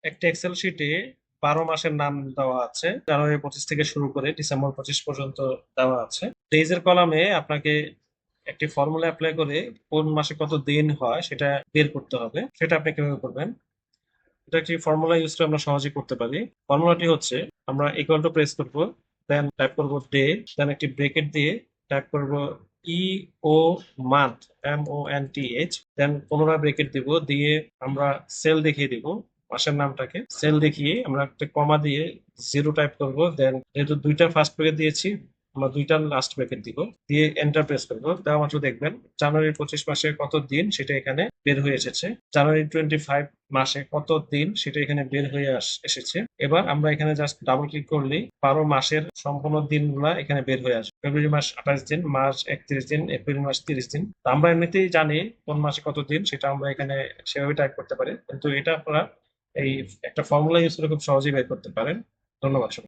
একটা এক্সেল শিটে 12 মাসের নাম দেওয়া আছে, জানুয়ারি 25 থেকে শুরু করে ডিসেম্বর 25 পর্যন্ত দেওয়া আছে। ডেজের কলামে আপনাকে একটি ফর্মুলা অ্যাপ্লাই করে কোন মাসে কত দিন হয় সেটা বের করতে হবে। সেটা আপনি কিভাবে করবেন? এটা একটি ফর্মুলা ইউজ করে আমরা সহজেই করতে পারি। ফর্মুলাটি হচ্ছে, আমরা ইকুয়াল টু প্রেস করব, দেন টাইপ করব ডে, দেন একটি ব্রেকেট দিয়ে টাইপ করব ই ও মান্থ, MONTH, দেন পুনরায় ব্রেকেট দিব, দিয়ে আমরা সেল দেখিয়ে দিব মাসের নামটাকে, সেল দেখিয়ে আমরা একটা কমা দিয়ে জিরো টাইপ করব, দেন যেহেতু দুইটা ফার্স্ট ব্রেকেট দিয়েছি আমরা দুইটা লাস্ট ব্রেকেট দিব, দিয়ে এন্টার প্রেস করবো। দেওয়া মাত্র দেখবেন জানুয়ারি 25 মাসে কত দিন সেটা এখানে বের হয়ে এসেছে, জানুয়ারি 25 মাসে কত দিন সেটা এখানে বের হয়ে এসেছে। এবার আমরা এখানে জাস্ট ডাবল ক্লিক করলেই 12 মাসের সম্পূর্ণ দিনগুলা এখানে বের হয়ে আসবে। ফেব্রুয়ারি মাস 28 দিন, মার্চ 31 দিন, এপ্রিল মাস 30 দিন। তো আমরা এমনিতেই জানি কোন মাসে কত দিন, সেটা আমরা এখানে সেভাবে টাইপ করতে পারি, কিন্তু এটা আপনারা এই একটা ফর্মুলা ইউজ করে খুব সহজেই বের করতে পারেন। ধন্যবাদ সবাইকে।